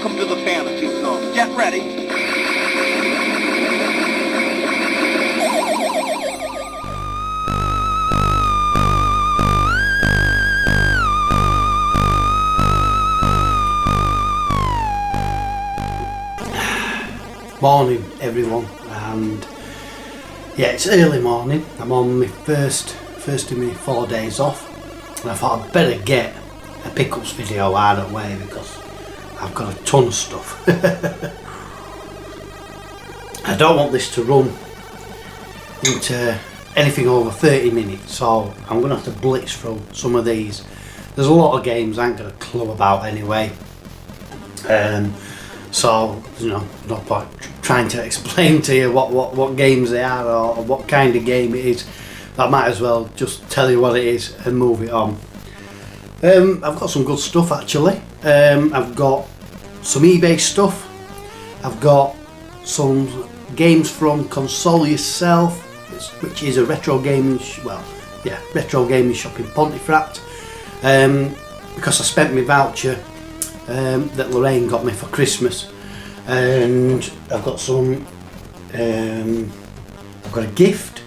Welcome to the fantasy zone. Get ready. Morning everyone, and yeah, it's early morning. I'm on my first of my 4 days off, and I thought I'd better get a pickles video out of the way because I've got a ton of stuff. I don't want this to run into anything over 30 minutes, so I'm going to have to blitz through some of these. There's a lot of games I ain't got a clue about anyway, so you know, no point trying to explain to you what games they are or what kind of game it is. I might as well just tell you what it is and move it on. I've got some good stuff actually. I've got some eBay stuff. I've got some games from Console Yourself, which is a retro gaming retro gaming shop in Pontefract. Because I spent my voucher that Lorraine got me for Christmas, and I've got some. I've got a gift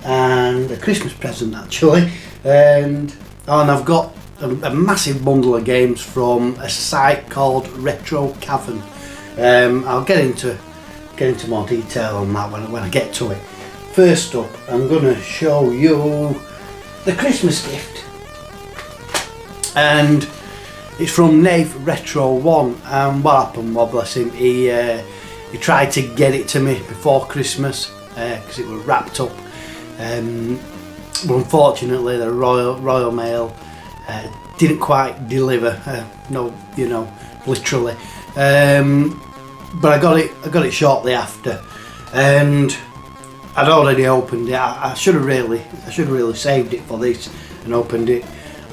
and a Christmas present actually, and I've got a massive bundle of games from a site called Retro Cavern. I'll get into more detail on that when I get to it. First up, I'm going to show you the Christmas gift, and it's from Nave Retro 1. And what happened, well, bless him, he tried to get it to me before Christmas because it was wrapped up, but unfortunately the Royal Mail didn't quite deliver. Literally. But I got it shortly after, and I'd already opened it. I should have really saved it for this and opened it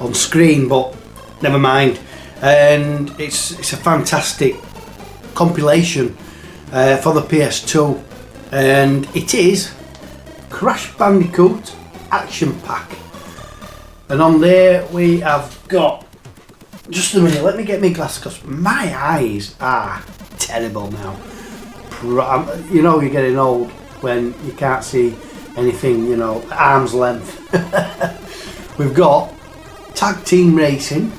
on screen, but never mind. And it's a fantastic compilation for the PS2, and it is Crash Bandicoot Action Pack. And on there we have got, just a minute, let me get my glasses because my eyes are terrible now. You know, you're getting old when you can't see anything, you know, at arm's length. We've got Tag Team Racing,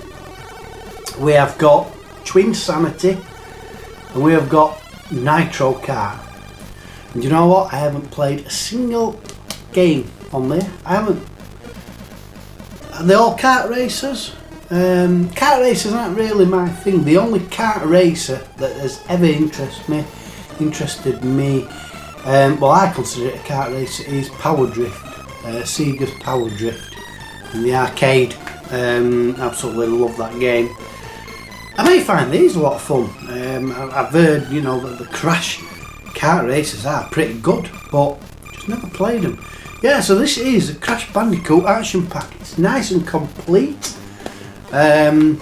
we have got Twin Sanity, and we have got Nitro Kart. And you know what? I haven't played a single game on there. I haven't. Are they all kart racers? Kart racers aren't really my thing. The only kart racer that has ever interested me, well, I consider it a kart racer, is Power Drift. Sega's Power Drift in the arcade. Absolutely love that game. I may find these a lot of fun. I've heard, you know, that the Crash kart races are pretty good, but just never played them. Yeah, so this is a Crash Bandicoot Action Pack. It's nice and complete. And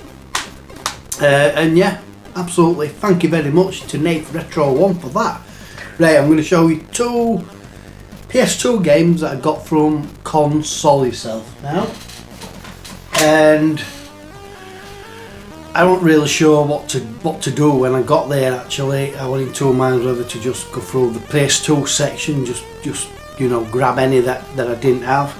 yeah, absolutely thank you very much to Nate Retro 1 for that. Right, I'm going to show you two PS2 games that I got from Console Yourself now. And I wasn't really sure what to do when I got there. Actually, I was in two minds whether to just go through the PS2 section, just you know, grab any that I didn't have.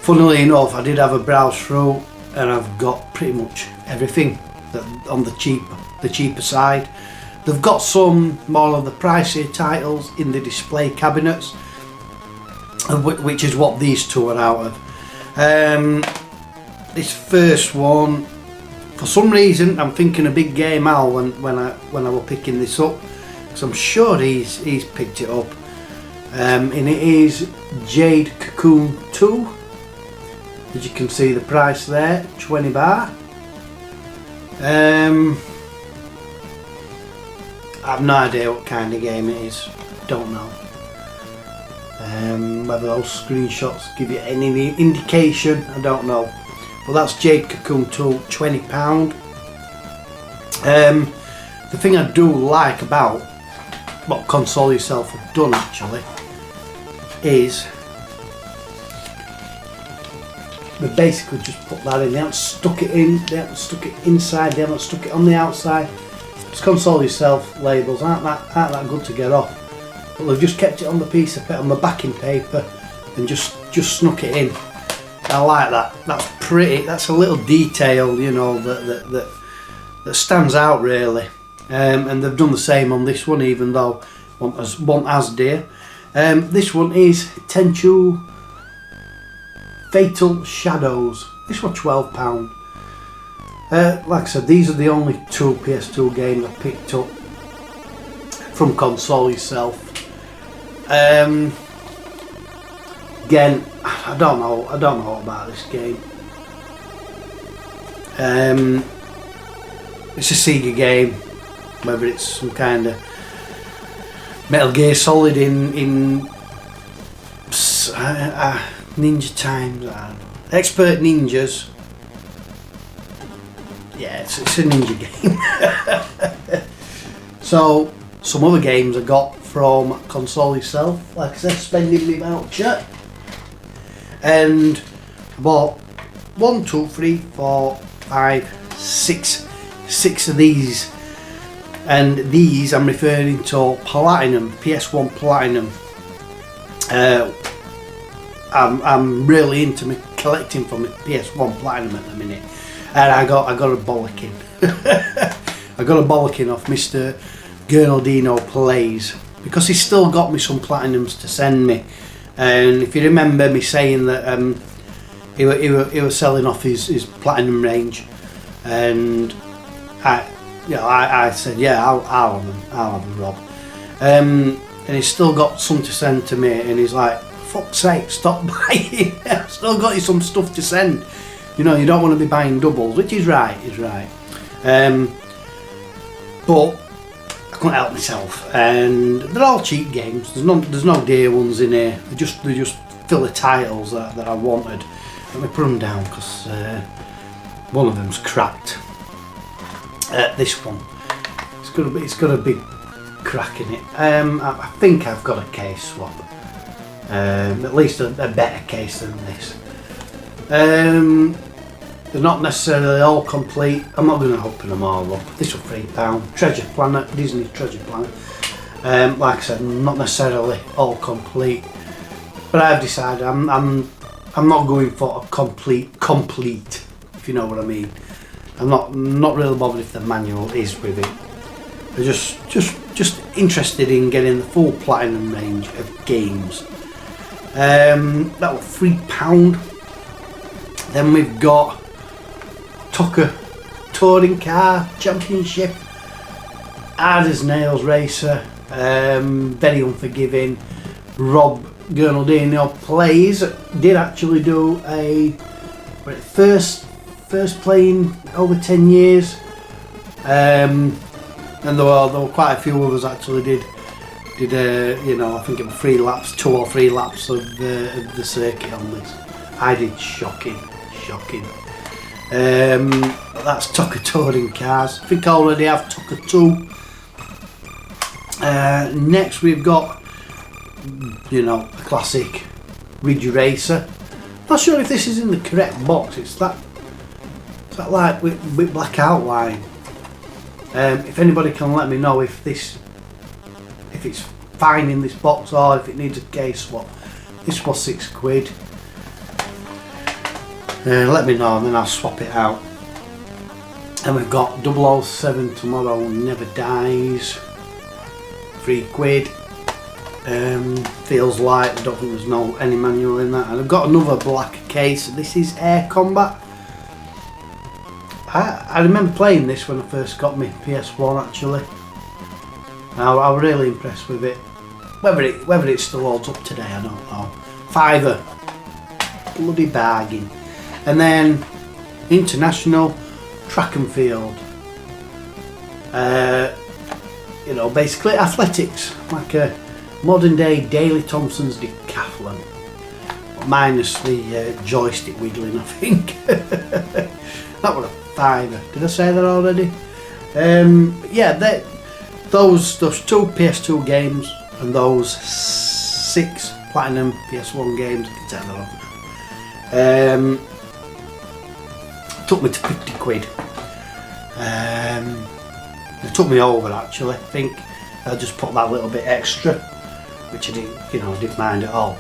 Funnily enough, I did have a browse through, and I've got pretty much everything that on the cheaper side. They've got some more of the pricier titles in the display cabinets, which is what these two are out of. This first one, for some reason, I'm thinking a Big Game Al when I was picking this up, because I'm sure he's picked it up. And it is Jade Cocoon 2. As you can see, the price there, 20 bar. I have no idea what kind of game it is. Don't know. Whether those screenshots give you any indication, I don't know. But that's Jade Cocoon 2, £20. The thing I do like about what Console Yourself have done actually is they basically just put that in. They haven't stuck it in, they haven't stuck it inside, they haven't stuck it on the outside. console yourself labels aren't that good to get off, but they've just kept it on the piece of paper, on the backing paper, and just snuck it in. I like that. That's pretty. That's a little detail, you know, that stands out really. And they've done the same on this one, even though one as dear. This one is Tenchu Fatal Shadows. This was £12. Like I said, these are the only two PS2 games I picked up from console itself. Again, I don't know about this game. It's a Sega game, whether it's some kind of Metal Gear Solid in Ninja Times, Expert Ninjas. Yeah, it's a ninja game. So some other games I got from console itself, like I said, spending me voucher, and I bought 1, 2, 3, 4, 5, 6 of these, and these I'm referring to Platinum, PS1 Platinum. I'm really into me collecting for my PS1 Platinum at the minute, and I got a bollocking. I got a bollocking off Mr. Gernaldino Plays, because he's still got me some Platinums to send me. And if you remember me saying that he was selling off his Platinum range, and I said, yeah, I'll have them, Rob. And he's still got some to send to me, and he's like, fuck's sake, stop buying. I've still got you some stuff to send. You know, you don't want to be buying doubles, which is right, but I couldn't help myself, and they're all cheap games. There's no dear ones in here. They just fill the titles that I wanted. Let me put them down, because one of them's cracked. This one, it's got a big crack in it. I think I've got a case swap, at least a better case than this. They're not necessarily all complete. I'm not going to open them all up. This was £3. Treasure Planet, Disney Treasure Planet. Like I said, not necessarily all complete, but I've decided I'm not going for a complete, if you know what I mean. I'm not really bothered if the manual is with it. I'm just interested in getting the full Platinum range of games. That was £3. Then we've got Tucker Touring Car Championship, Hard as Nails Racer, very unforgiving. Rob Gernaldino Plays did actually do a first playing over 10 years, and there were quite a few of us actually did you know, I think it was 2 or 3 laps of the circuit on this. I did shocking. That's Tucker Touring Cars. I think I already have Tucker 2. Next we've got, you know, a classic Ridge Racer. Not sure if this is in the correct box. It's that like with black outline. If anybody can let me know if it's fine in this box or if it needs a case swap. This was £6. Let me know and then I'll swap it out. And we've got 007 Tomorrow Never Dies, £3. Feels light. I don't think there's any manual in that. And I've got another black case. This is Air Combat. I remember playing this when I first got my PS1 actually. I was really impressed with it. Whether it still holds up today, I don't know. £5, bloody bargain. And then International Track and Field. You know, basically athletics, like a modern day Daley Thompson's decathlon, minus the joystick wiggling, I think. That was a £5. Did I say that already? Yeah, those 2 PS2 games and those 6 Platinum PS1 games, I can take that off. Took me to £50. It took me over actually. I think I just put that little bit extra, which I didn't, didn't mind at all.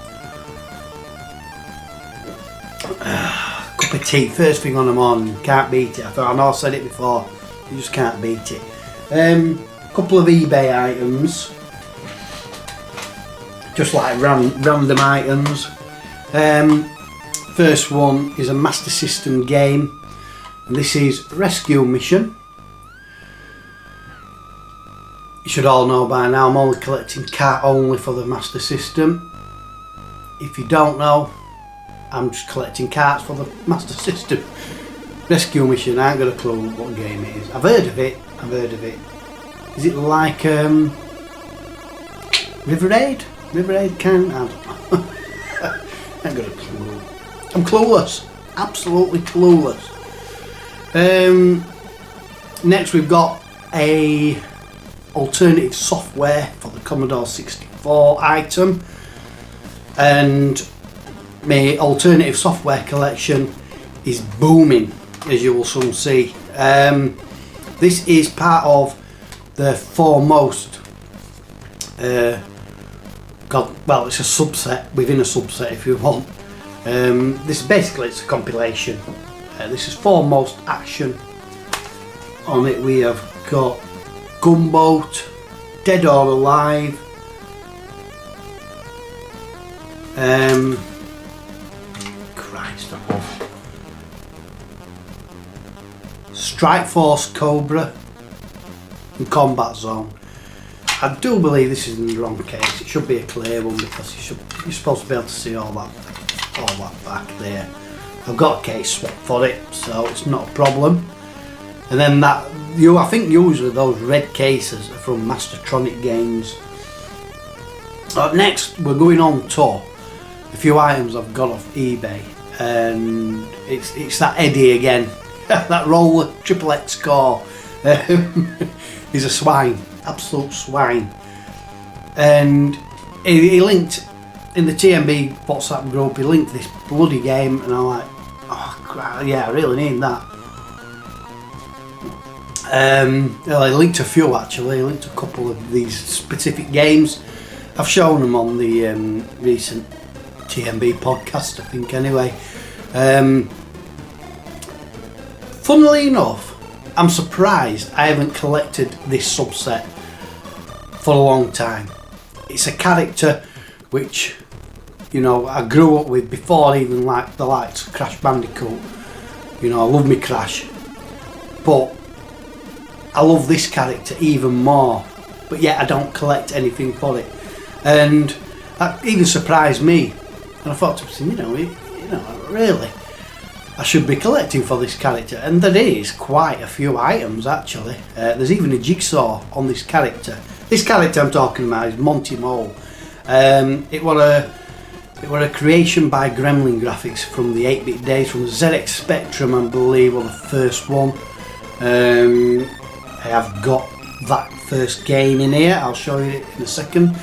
Cup of tea, first thing on the morning, can't beat it. I know I said it before, you just can't beat it. Couple of eBay items, just like random items. First one is a Master System game, and this is Rescue Mission. You should all know by now I'm only collecting cart only for the Master System. If you don't know, I'm just collecting carts for the Master System. Rescue Mission, I ain't got a clue what game it is. I've heard of it. Is it like River Raid? River Raid can? I don't know. I ain't got a clue. I'm clueless. Absolutely clueless. Next we've got a alternative software for the Commodore 64 item, and my alternative software collection is booming, as you will soon see. This is part of the foremost it's a subset within a subset if you want. This basically it's a compilation. This is foremost action. On it we have got Gunboat, Dead or Alive, Christ above, Strikeforce Cobra, and Combat Zone. I do believe this is in the wrong case. It should be a clear one because you're supposed to be able to see all that back there. I've got a case swap for it, so it's not a problem. And then I think usually those red cases are from Mastertronic games. Next, we're going on to a few items I've got off eBay, and it's that Eddie again. That RollerXCore. He's a swine, absolute swine. And he linked in the TMB WhatsApp group. He linked this bloody game, and I'm like, oh crap, yeah, I really need that. I linked a few actually. I linked a couple of these specific games. I've shown them on the recent TMB podcast, I think. Anyway, funnily enough, I'm surprised I haven't collected this subset for a long time. It's a character which, I grew up with before even like the likes of Crash Bandicoot. I love me Crash, but I love this character even more, but yet I don't collect anything for it, and that even surprised me. And I thought to myself, really, I should be collecting for this character, and there is quite a few items actually. There's even a jigsaw on this character. This character I'm talking about is Monty Mole. It were a creation by Gremlin Graphics from the 8-bit days, from the ZX Spectrum, I believe, was the first one. I have got that first game in here, I'll show you it in a second.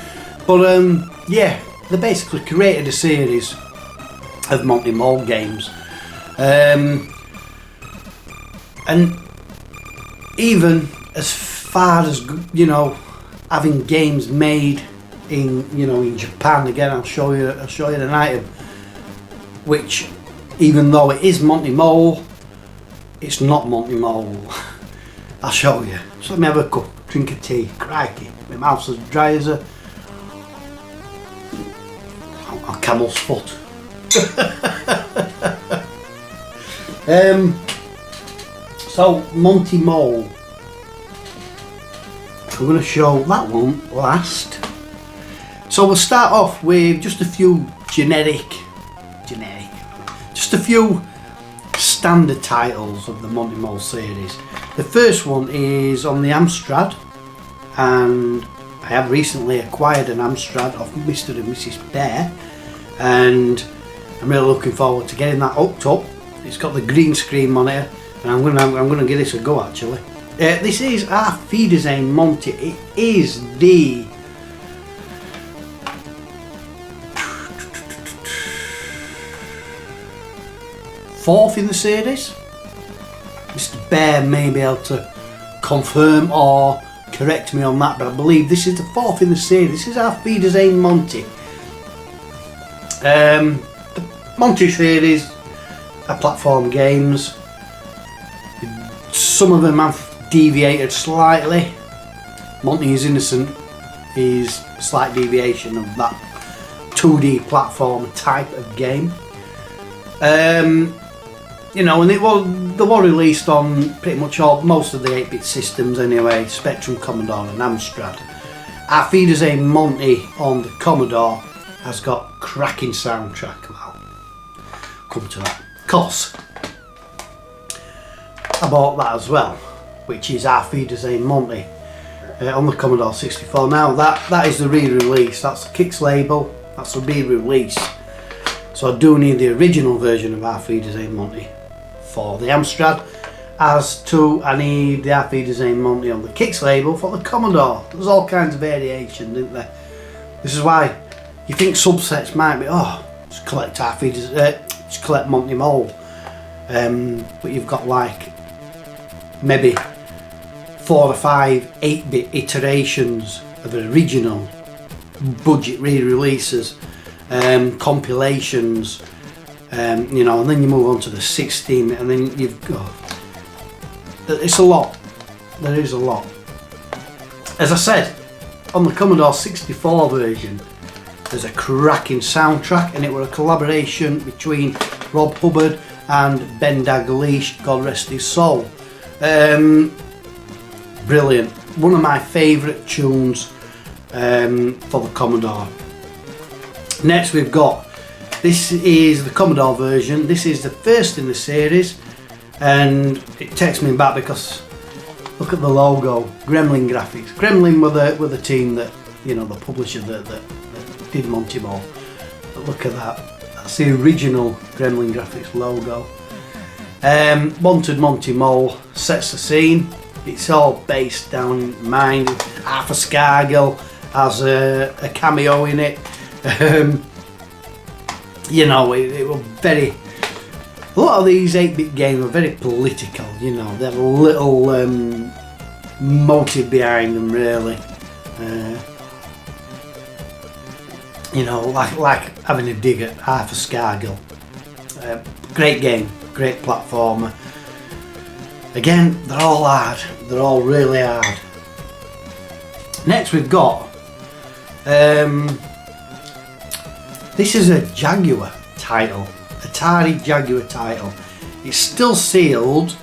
But yeah, they basically created a series of Monty Mole games. And even as far as, having games made in Japan, again I'll show you an item which, even though it is Monty Mole, it's not Monty Mole. I'll show you. So let me have a cup, drink of tea. Crikey, my mouth's as dry as a camel's foot. So Monty Mole, I'm going to show that one last. So we'll start off with just a few just a few standard titles of the Monty Mole series. The first one is on the Amstrad, and I have recently acquired an Amstrad of Mr. and Mrs. Bear, and I'm really looking forward to getting that hooked up. It's got the green screen on it, and I'm gonna give this a go actually. This is our Wiedersehen Monty. It is the fourth in the series. Mr. Bear may be able to confirm or correct me on that, but I believe this is the 4th in the series. This is our Wiedersehen Monty. The Monty series are platform games. Some of them have deviated slightly. Monty is Innocent is a slight deviation of that 2D platform type of game. You know, and they were released on pretty much most of the 8-bit systems anyway, Spectrum, Commodore and Amstrad. Our Wiedersehen Monty on the Commodore has got cracking soundtrack. Well, come to that. Of course, I bought that as well, which is our Wiedersehen Monty on the Commodore 64. Now that is the re-release, that's the Kicks label, that's the re-release. So I do need the original version of our Wiedersehen Monty for the Amstrad, as to I need the Wiedersehen Monty on the Kicks label for the Commodore. There's all kinds of variation, isn't there? This is why you think subsets might be, just collect just collect Monty Mole, but you've got like maybe 4 or 5 8-bit iterations of the original budget re-releases, compilations, you know, and then you move on to the 16, and then you've got, it's a lot. There is a lot. As I said, on the Commodore 64 version, there's a cracking soundtrack, and it were a collaboration between Rob Hubbard and Ben Dalglish, God rest his soul. Brilliant. One of my favourite tunes for the Commodore. Next we've got, this is the Commodore version. This is the first in the series, and it takes me back because look at the logo, Gremlin Graphics. Gremlin were the team that, you know, the publisher that did Monty Mole. But look at that. That's the original Gremlin Graphics logo. Wanted Monty Mole sets the scene. It's all based down in mine. Arthur Scargill has a cameo in it. You know, it was very. A lot of these 8-bit games were very political. You know, they had a little motive behind them, really. You know, like having a dig at Arthur Scargill. Great game, great platformer. Again, they're all hard. They're all really hard. Next we've got, this is a Jaguar title, Atari Jaguar title. It's still sealed.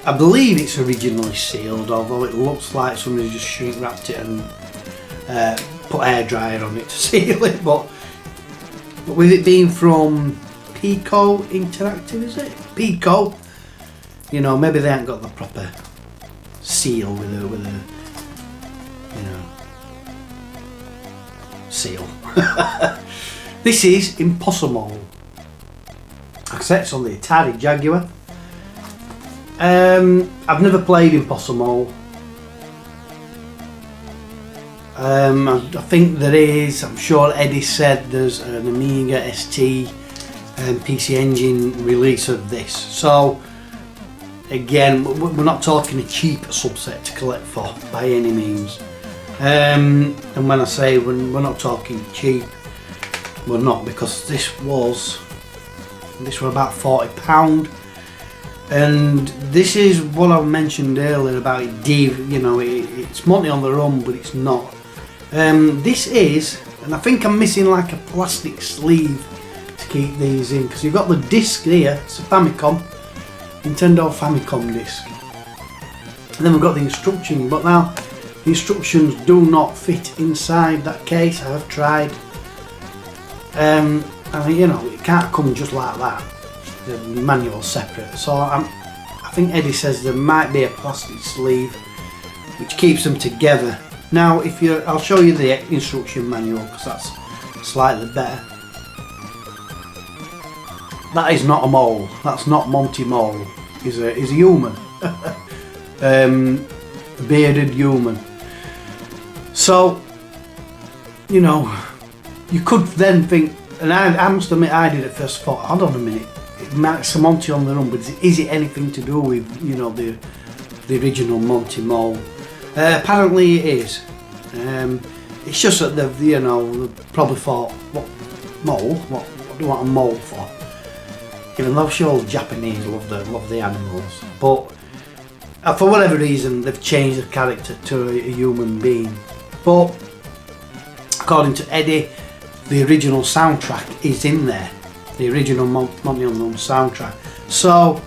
I believe it's originally sealed, although it looks like somebody just shrink wrapped it and put air dryer on it to seal it. But with it being from Pico Interactive, is it? Pico. You know, maybe they haven't got the proper seal with a you know, seal. This is Impossible. Like I said, it's on the Atari Jaguar. I've never played Impossible. I think there is, I'm sure Eddie said there's an Amiga ST PC Engine release of this. So again, we're not talking a cheap subset to collect for by any means. And when I say we're not talking cheap, we're not, because this were about £40, and this is what I mentioned earlier about it. You know, it's Monty on the Run, but it's not. This is, and I think I'm missing like a plastic sleeve to keep these in, because you've got the disc here. It's a Famicom. Nintendo Famicom disc, and then we've got the instructions, but now the instructions do not fit inside that case. I have tried, and you know, it can't come just like that, the manual separate. So I think Eddie says there might be a plastic sleeve which keeps them together. Now I'll show you the instruction manual because that's slightly better. That is not a mole. That's not Monty Mole. He's a human, bearded human. So, you know, you could then think, and I must admit, I did at first thought, hold on a minute, it's a Monty on the Run, but is it anything to do with, you know, the the original Monty Mole. Apparently it is. It's just that they've probably thought, what mole? What do you want a mole for? Even though sure Japanese love the animals, but for whatever reason they've changed the character to a human being. But according to Eddie, the original soundtrack is in there, the original Monty Mole soundtrack. So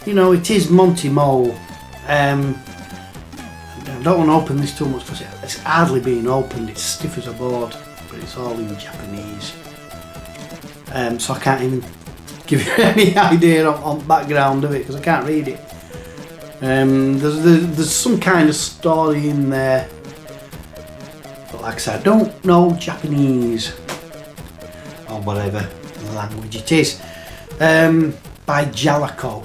it is Monty Mole. I don't want to open this too much because it's hardly being opened. It's stiff as a board, but it's all in Japanese. So I can't even give you any idea on background of it because I can't read it. There's some kind of story in there, but like I said, I don't know Japanese or whatever language it is. By Jalico.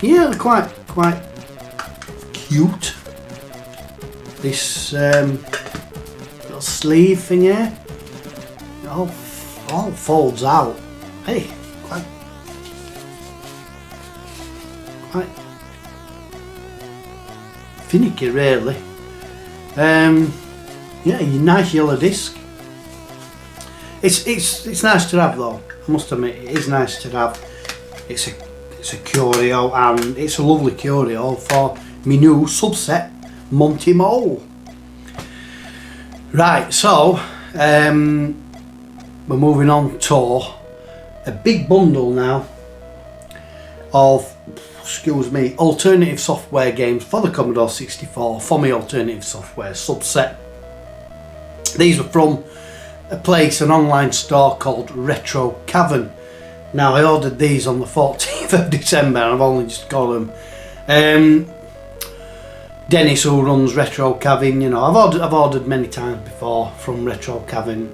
Yeah, they're quite cute. This little sleeve thing here, it all folds out. Hey, quite finicky, really. Yeah, nice yellow disc. It's nice to have though. I must admit, it is nice to have. It's a curio, and it's a lovely curio for my new subset, Monty Mole. Right, so we're moving on to a big bundle now of, alternative software games for the Commodore 64 for my alternative software subset. These are from an online store called Retro Cavern. Now I ordered these on the 14th of December and I've only just got them. Dennis, who runs Retro Cavern, I've ordered many times before from Retro Cavern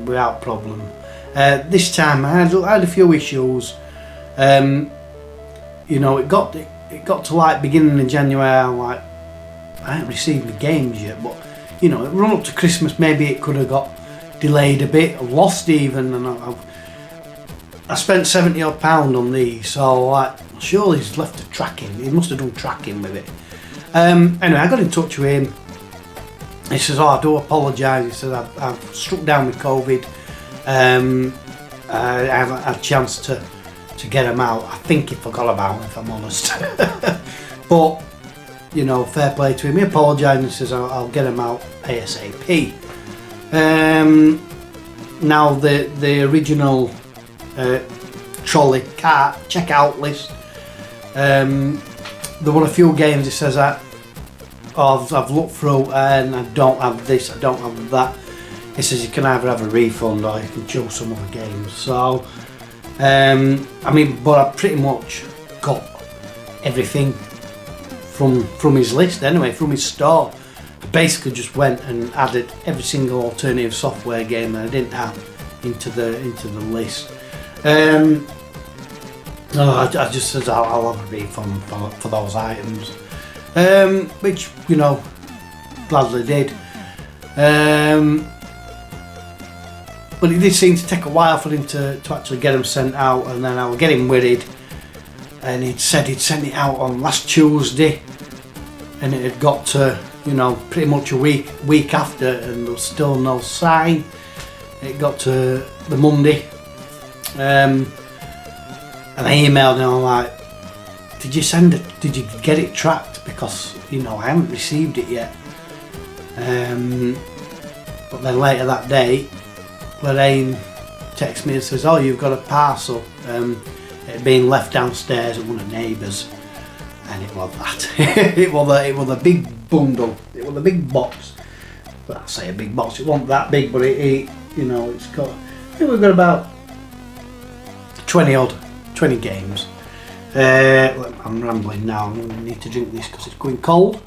without problem. This time I had a few issues. It got to like beginning of January. I'm like, I haven't received the games yet, but it run up to Christmas. Maybe it could have got delayed a bit, or lost even, and I spent £70 odd on these, so like, surely he's left a tracking. He must have done tracking with it. Anyway, I got in touch with him. He says, I do apologise. He says, I've struck down with COVID. I haven't had a chance to get them out. I think he forgot about them, if I'm honest. But, fair play to him. He apologised and says, I'll get them out ASAP. Now, the original trolley cart checkout list, there were a few games. He says that I've looked through and I don't have this, I don't have that. He says you can either have a refund or you can choose some other games. So but I pretty much got everything from his list anyway, from his store. I basically just went and added every single alternative software game that I didn't have into the list. I just said I'll have a refund for those items, which gladly did. But it did seem to take a while for him to actually get them sent out, and then I was getting worried, and he'd said he'd sent it out on last Tuesday, and it had got to pretty much a week after, and there was still no sign. It got to the Monday, and I emailed him. I'm like, did you get it tracked? Because I haven't received it yet. But then later that day, Lorraine texts me and says, oh, you've got a parcel. It had been left downstairs at one of the neighbours, and it was that. it was a big bundle. It was a big box. Well, I say a big box. It wasn't that big, but it's got. I think we've got about 20 games. I'm rambling now. I need to drink this because it's going cold.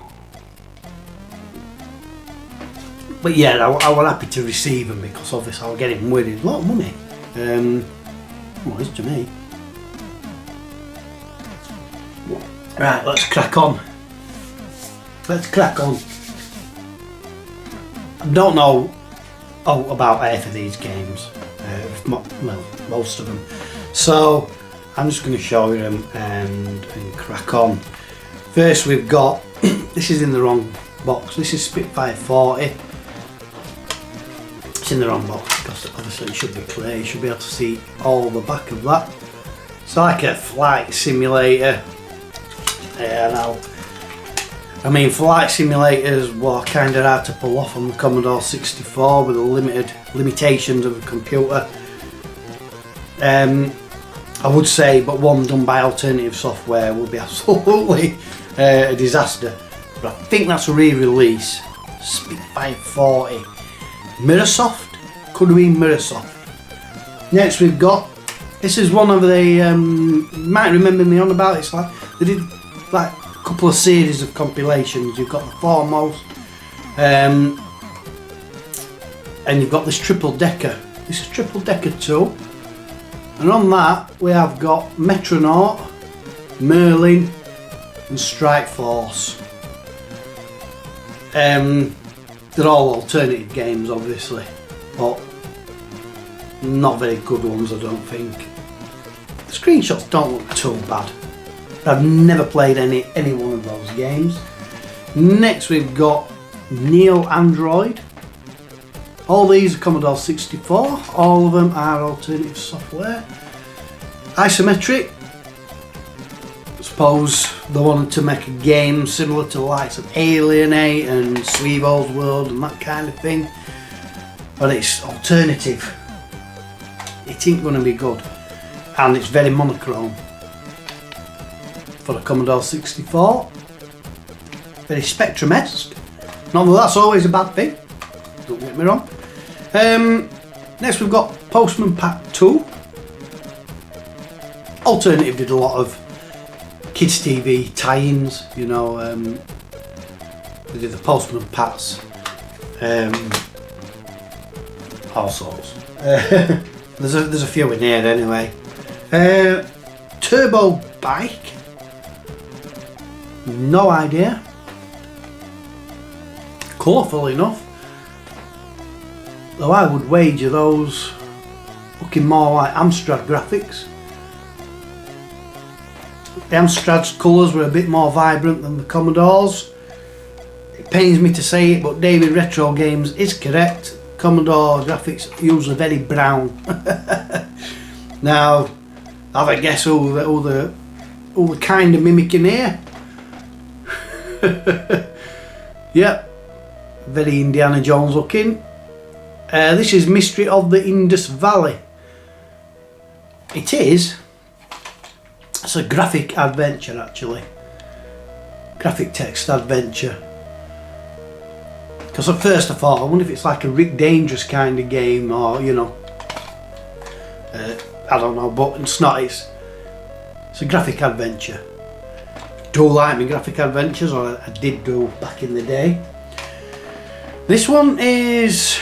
But yeah, I was happy to receive them because obviously I was getting worried. A lot of money. Well, it's to me. Right, let's crack on. I don't know about half of these games. Most of them. So I'm just going to show you them and crack on. First we've got, this is in the wrong box, this is Spitfire 40. It's in the wrong box because obviously it should be clear, you should be able to see all the back of that. It's like a flight simulator. Yeah, now, I mean, flight simulators were kind of hard to pull off on the Commodore 64 with the limitations of the computer. I would say, but one done by alternative software would be absolutely a disaster. But I think that's a re-release. Spitfire 40. Mirrorsoft? Could have been Mirrorsoft. Next we've got, this is one of the, you might remember me on about, it's like, they did like a couple of series of compilations. You've got the Foremost, and you've got this triple decker. This is triple decker 2. And on that we have got Metronaut, Merlin and Strikeforce. They're all alternative games obviously, but not very good ones I don't think. The screenshots don't look too bad. I've never played any one of those games. Next we've got Neo Android. All these are Commodore 64, all of them are alternative software. Isometric. I suppose they wanted to make a game similar to the likes of Alienate and Sweevo's World and that kind of thing. But it's alternative. It ain't going to be good. And it's very monochrome. For the Commodore 64. Very Spectrum-esque. Not that that's always a bad thing. Don't get me wrong. Next we've got Postman Pat 2. Alternative did a lot of kids TV tie-ins, you know. They did the Postman Pats, all sorts. There's a few in here anyway. Turbo Bike. No idea. Colourful enough. Though I would wager those looking more like Amstrad graphics. The Amstrad's colours were a bit more vibrant than the Commodore's. It pains me to say it, but David Retro Games is correct. Commodore graphics usually very brown. Now, have a guess who the kind of mimicking here? Yep, very Indiana Jones looking. This is Mystery of the Indus Valley. It is. It's a graphic adventure actually. Graphic text adventure. Because at first I thought, I wonder if it's like a Rick Dangerous kind of game or, you know. I don't know, but it's not. It's a graphic adventure. Do like me graphic adventures, or I did do back in the day. This one is.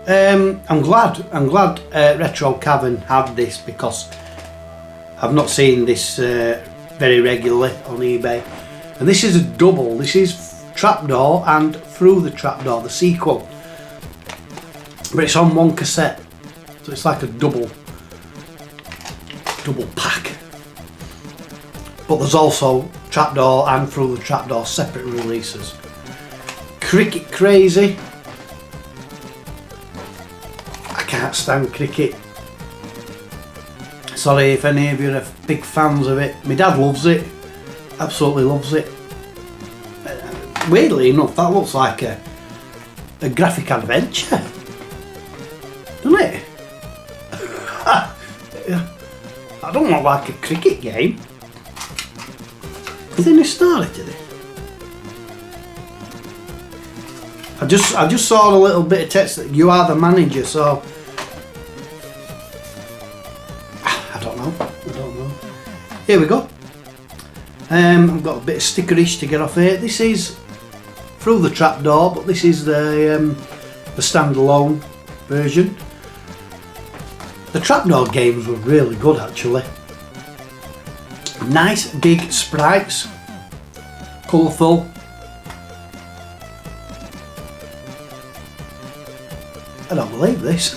I'm glad Retro Cavern had this because I've not seen this very regularly on eBay. And this is a double. This is Trapdoor and Through the Trapdoor, the sequel. But it's on one cassette, so it's like a double pack. But there's also Trapdoor and Through the Trapdoor separate releases. Cricket Crazy. I can't stand cricket. Sorry if any of you are big fans of it. My dad loves it. Absolutely loves it. Weirdly enough, that looks like a graphic adventure. Doesn't it? I don't want like a cricket game. Is there any story to this? I just saw a little bit of text that you are the manager, so I don't know. Here we go. I've got a bit of stickerish to get off here. This is Through the Trapdoor, but this is the standalone version. The Trapdoor games were really good actually. Nice big sprites, colourful. I don't believe this.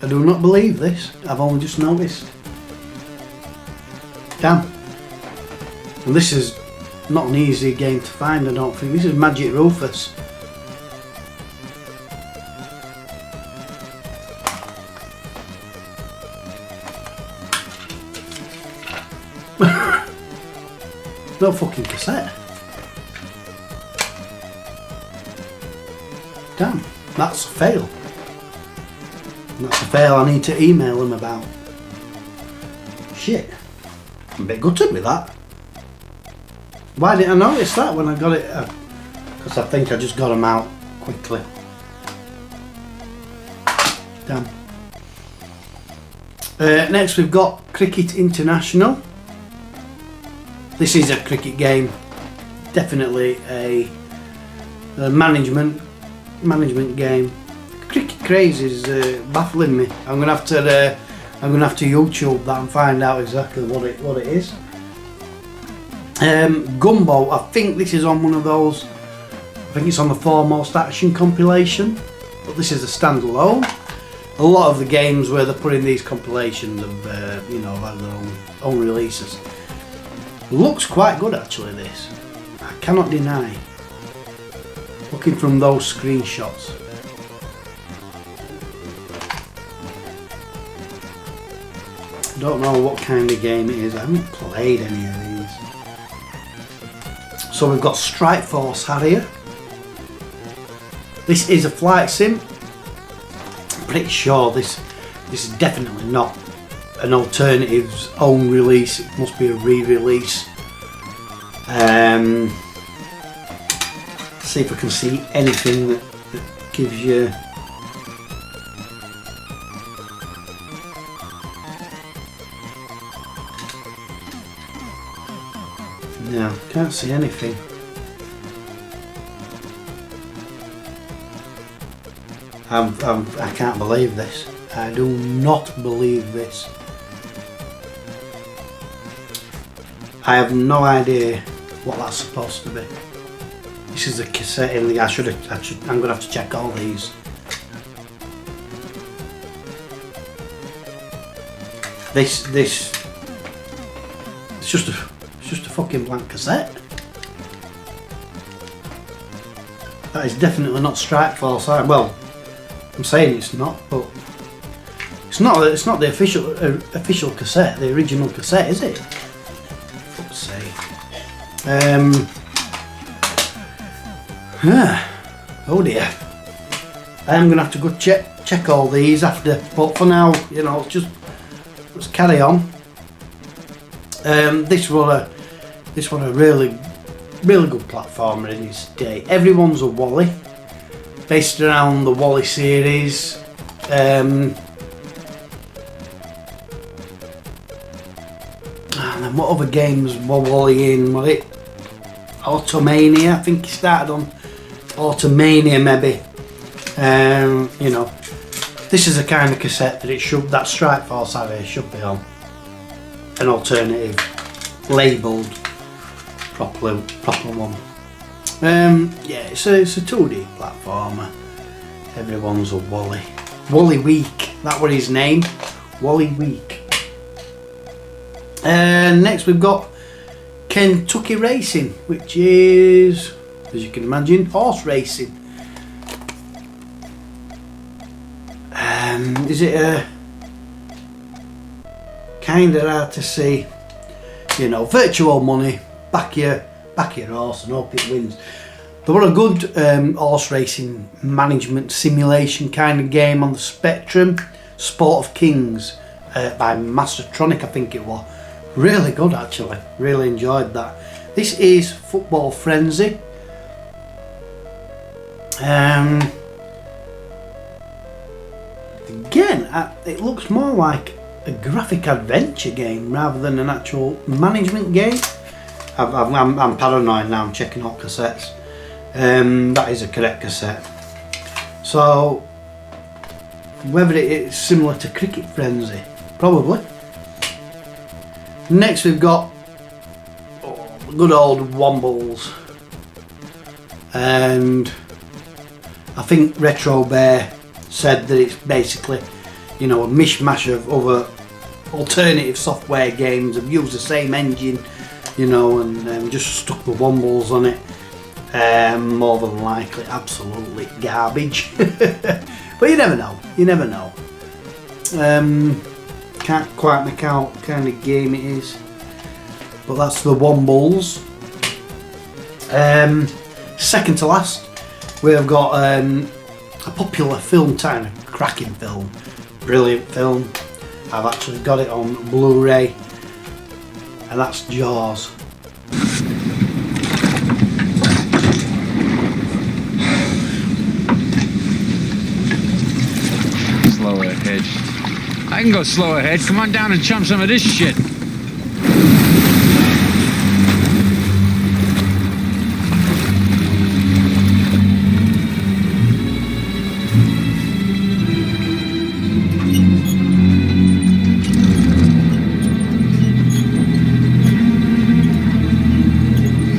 I do not believe this. I've only just noticed. Damn. And this is not an easy game to find, I don't think. This is Magic Rufus. No fucking cassette. Damn, that's a fail. That's a fail I need to email him about. Shit. I'm a bit gutted with that. Why didn't I notice that when I got it? Because I think I just got them out quickly. Damn. Next we've got Cricket International. This is a cricket game. Definitely a management game. Cricket craze is baffling me. I'm gonna have to YouTube that and find out exactly what it is. Gumbo, I think this is on one of those. I think it's on the Foremost Action compilation, but this is a standalone. A lot of the games where they're putting these compilations have had their own releases. Looks quite good actually. This I cannot deny. Looking from those screenshots. Don't know what kind of game it is. I haven't played any of these. So we've got Strikeforce Harrier. This is a flight sim. I'm pretty sure this is definitely not an Alternative's own release. It must be a re-release. See if I can see anything that gives you. No, can't see anything. I can't believe this. I do not believe this. I have no idea what that's supposed to be. This is a cassette in the. I'm gonna have to check all these. This. It's just a fucking blank cassette. That is definitely not Strikeforce. Well, I'm saying it's not, but it's not the official cassette, the original cassette, is it? Fuck's sake. Oh dear. I am gonna have to go check all these after, but for now, let's carry on. This was a really good platformer in its day. Everyone's a Wally, based around the Wally series. And then what other games were Wally in? Was it Automania? I think he started on Automania maybe. This is the kind of cassette that that Strikeforce Harrier should be on. An alternative, labelled proper one. It's a 2D platformer. Everyone's a Wally. Wally Week, that was his name. Wally Week. Next we've got Kentucky Racing, which is, as you can imagine, horse racing. Is it a kind of hard to see? Virtual money, back your horse and hope it wins. They were a good horse racing management simulation kind of game on the Spectrum. Sport of Kings by Mastertronic, I think it was. Really good actually, really enjoyed that. This is Football Frenzy. Again, it looks more like a graphic adventure game rather than an actual management game. I'm paranoid now, I'm checking out cassettes. That is a correct cassette. So, whether it's similar to Cricket Frenzy, probably. Next we've got good old Wombles. And I think Retro Bear said that it's basically, a mishmash of other alternative software games have used the same engine, you know, and just stuck the wombles on it. More than likely absolutely garbage. But you never know, you never know. Can't quite make out what kind of game it is, but that's the wombles. Second to last, we've got a popular film, kind of cracking film, brilliant film. I've actually got it on Blu-ray, and that's Jaws. Slow ahead. I can go slow ahead. Come on down and chum some of this shit.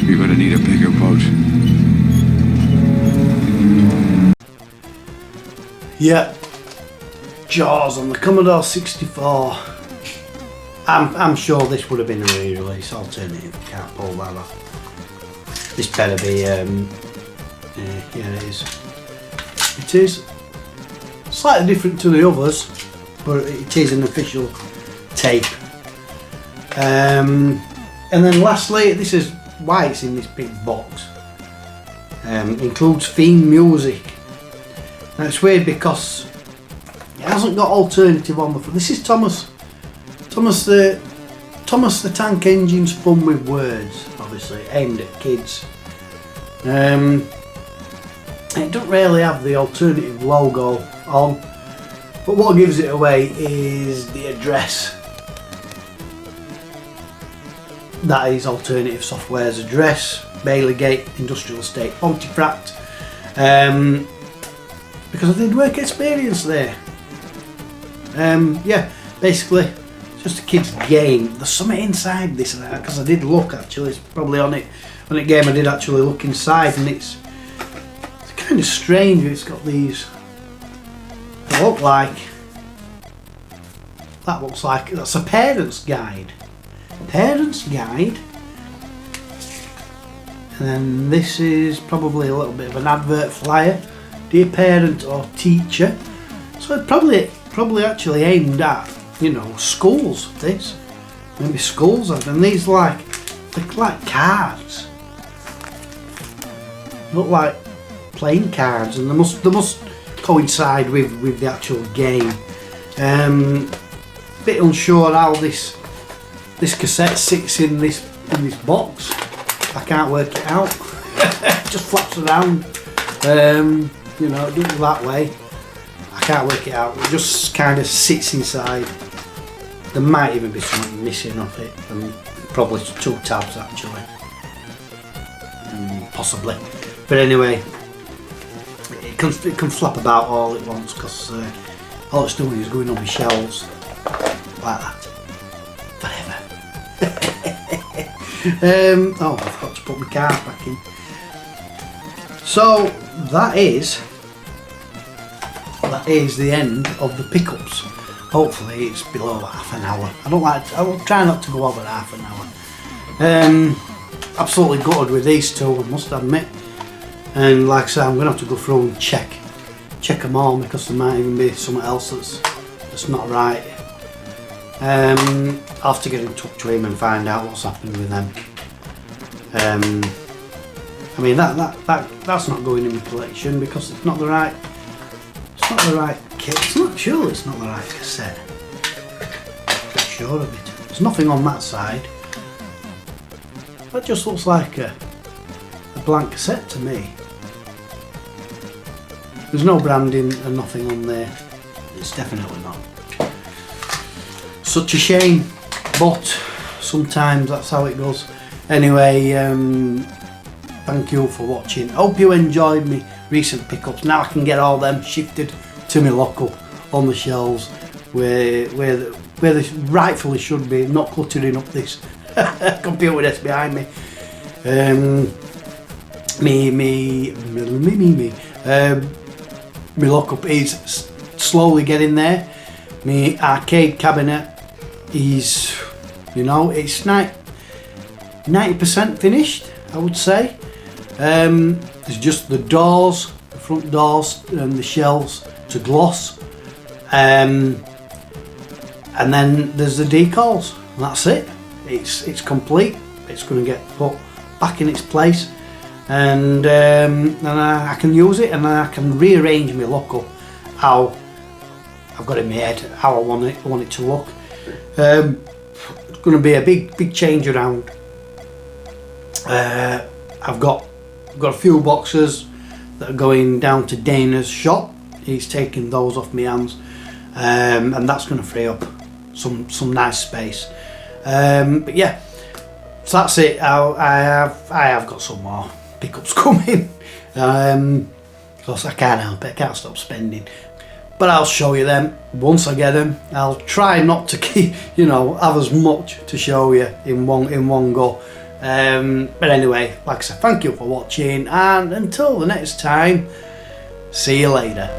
You're gonna need a bigger boat. Yeah. Jaws on the Commodore 64. I'm sure this would have been a re-release alternative. Can't pull that off. This better be. Yeah, it is. It is slightly different to the others, but it is an official tape. And then lastly, this is why it's in this big box. Includes theme music. Now it's weird because it hasn't got alternative on the front. This is Thomas the Tank Engine's Fun with Words, obviously aimed at kids. It doesn't really have the alternative logo on, but what gives it away is the address. That is Alternative Software's address, Baileygate Industrial Estate, Pontefract. Because I did work experience there. Yeah, basically, it's just a kid's game. There's something inside this, because I did look actually. It's probably on it game. I did actually look inside, and it's kind of strange. It's got these. They look like. That looks like that's a parent's guide. Parent's guide. And then this is probably a little bit of an advert flyer. Dear parent or teacher. So it's probably actually aimed at, you know, schools. This maybe schools have, and these look like cards. Look like playing cards, and they must coincide with the actual game. Bit unsure how this cassette sits in this box. I can't work it out. It just flaps around. You know, it does that way. I can't work it out. It just kind of sits inside. There might even be something missing off it, and probably 2 tabs actually, possibly. But anyway, it can flap about all it wants, because all it's doing is going on the shelves like that forever. Oh, I forgot to put my card back in. So that is the end of the pickups. Hopefully it's below half an hour. I will try not to go over half an hour. Absolutely gutted with these two, I must admit. And like I said, I'm going to have to go through and check them all, because there might even be something else that's not right. I'll have to get in touch with him and find out what's happening with them. I mean that's not going in my collection because it's not the right. It's not the right kit. Surely it's not the right cassette. I'm sure of it. There's nothing on that side. That just looks like a blank cassette to me. There's no branding and nothing on there. It's definitely not. Such a shame, but sometimes that's how it goes. Anyway, thank you for watching. Hope you enjoyed me recent pickups. Now I can get all them shifted to my local on the shelves where they rightfully should be, not cluttering up this computer desk behind me. My lockup is slowly getting there. My arcade cabinet he's, you know, it's 90% finished, I would say. There's just the doors, the front doors and the shelves to gloss, and then there's the decals, and that's it. It's complete. It's going to get put back in its place, and I can use it, and I can rearrange my look up how I've got it made, how I want it to look. It's going to be a big change around. I've got a few boxes that are going down to Dana's shop. He's taking those off my hands, and that's going to free up some nice space. But yeah, so that's it. I have got some more pickups coming, because I can't help it. I can't stop spending. But I'll show you them once I get them. I'll try not to keep, have as much to show you in one go. But anyway, like I said, thank you for watching, and until the next time, see you later.